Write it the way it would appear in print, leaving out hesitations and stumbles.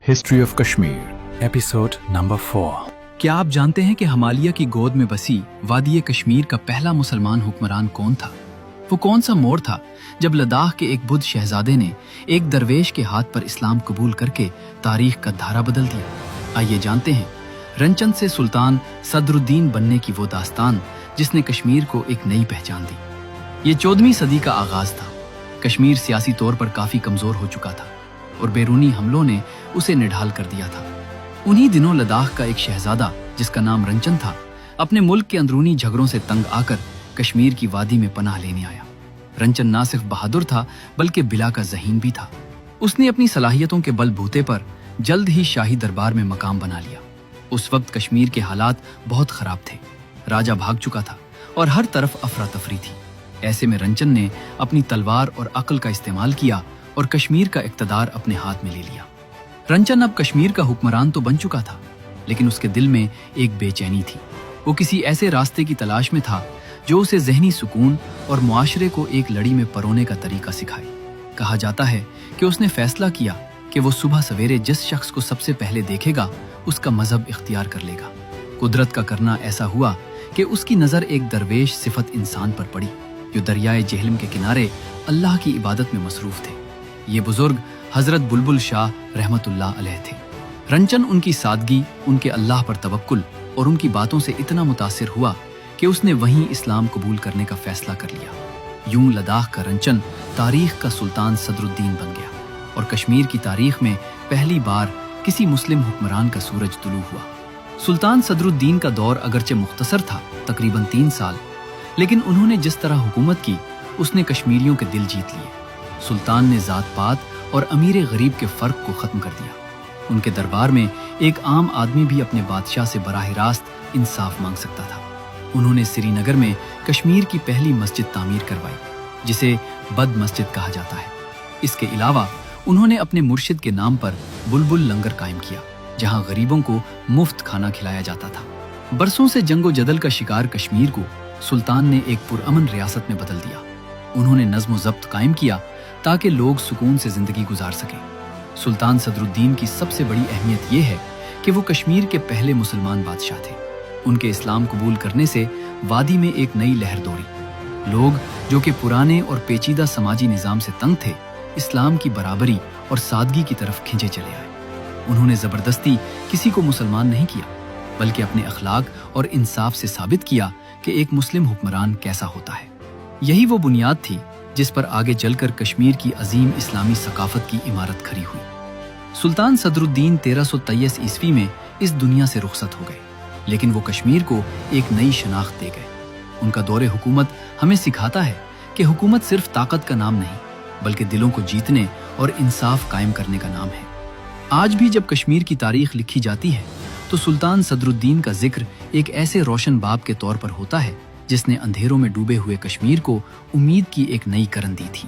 History of Kashmir episode number 4। क्या आप जानते हैं कि हिमालय की गोद में बसी वादी कश्मीर का पहला मुसलमान हुक्मरान कौन था? वो कौन सा मोड़ था जब लद्दाख के एक बुद्ध शहजादे ने एक दरवेश के हाथ पर इस्लाम कबूल करके तारीख का धारा बदल दिया? आइए जानते हैं रंचन से सुल्तान सदरुद्दीन बनने की वो दास्तान जिसने कश्मीर को एक नई पहचान दी। ये 14वीं सदी का आगाज था। कश्मीर सियासी तौर पर काफी कमजोर हो चुका था और बैरूनी हमलों ने उसे निढाल कर दिया था। उन्हीं दिनों लद्दाख का एक शहजादा जिसका नाम रंचन था, अपने मुल्क के अंदरूनी झगड़ों से तंग आकर कश्मीर की वादी में पनाह लेने आया। रंचन ना सिर्फ बहादुर था बल्कि बिला का ज़हीन भी था। उसने अपनी सलाहियतों के बलबूते पर जल्द ही शाही दरबार में मकाम बना लिया। उस वक्त कश्मीर के हालात बहुत खराब थे। राजा भाग चुका था और हर तरफ अफरा तफरी थी। ऐसे में रंचन ने अपनी तलवार और अक्ल का इस्तेमाल किया और कश्मीर का इक़्तिदार अपने हाथ में ले लिया। रंचन अब कश्मीर का हुक्मरान तो बन चुका था, लेकिन उसके दिल में एक बेचैनी थी। वो किसी ऐसे रास्ते की तलाश में था जो उसे ज़हनी सुकून और मुआशरे को एक लड़ी में परोने का तरीका सिखाए। कहा जाता है कि उसने फैसला किया कि वो सुबह सवेरे जिस शख्स को सबसे पहले देखेगा उसका मजहब इख्तियार कर लेगा। कुदरत का करना ऐसा हुआ कि उसकी नज़र एक दरवेश सिफत इंसान पर पड़ी जो दरियाए जेहलम के किनारे अल्लाह की इबादत में मसरूफ थे। ये बुजुर्ग हजरत बुलबुल शाह रहमतुल्लाह अलैह थे। रंचन उनकी सादगी, उनके अल्लाह पर तवक्कुल और उनकी बातों से इतना मुतासिर हुआ कि उसने वहीं इस्लाम कबूल करने का फैसला कर लिया। यूं लद्दाख का रंचन तारीख का सुल्तान सदरुद्दीन बन गया और कश्मीर की तारीख में पहली बार किसी मुस्लिम हुक्मरान का सूरज तुलू हुआ। सुल्तान सदरुद्दीन का दौर अगरचे मुख्तसर था, तकरीबन 3 साल, लेकिन उन्होंने जिस तरह हुकूमत की उसने कश्मीरियों के दिल जीत लिए। सुल्तान ने जात पात और अमीर गरीब के फर्क को खत्म कर दिया। उनके दरबार में एक आम आदमी भी अपने बादशाह से बराह रास्त इंसाफ मांग सकता था। उन्होंने श्रीनगर में कश्मीर की पहली मस्जिद तामीर करवाई जिसे बद मस्जिद कहा जाता है। इसके अलावा उन्होंने अपने मुर्शिद के नाम पर बुलबुल लंगर कायम किया जहां गरीबों को मुफ्त खाना खिलाया जाता था। बरसों से जंगो जदल का शिकार कश्मीर को सुल्तान ने एक पुरअमन रियासत में बदल दिया। उन्होंने नज़्म ज़ब्त कायम किया ताकि लोग सुकून से जिंदगी गुजार सकें। सुल्तान सदरुद्दीन की सबसे बड़ी अहमियत यह है कि वो कश्मीर के पहले मुसलमान बादशाह थे। उनके इस्लाम कबूल करने से वादी में एक नई लहर दौड़ी। लोग जो कि पुराने और पेचीदा समाजी निज़ाम से तंग थे, इस्लाम की बराबरी और सादगी की तरफ खिंचे चले आए। उन्होंने ज़बरदस्ती किसी को मुसलमान नहीं किया, बल्कि अपने अखलाक और इंसाफ से साबित किया कि एक मुस्लिम हुक्मरान कैसा होता है। यही वो बुनियाद थी जिस पर आगे चलकर कश्मीर की अजीम इस्लामी सकाफत की इमारत खड़ी हुई। सुल्तान सदरुद्दीन 1323 ईस्वी में इस दुनिया से रुखसत हो गए, लेकिन वो कश्मीर को एक नई शनाख्त दे गए। उनका दौरे हुकूमत हमें सिखाता है कि हुकूमत सिर्फ ताकत का नाम नहीं, बल्कि दिलों को जीतने और इंसाफ कायम करने का नाम है। आज भी जब कश्मीर की तारीख लिखी जाती है तो सुल्तान सदरुद्दीन का जिक्र एक ऐसे रोशन बाब के तौर पर होता है जिसने अंधेरों में डूबे हुए कश्मीर को उम्मीद की एक नई किरण दी थी।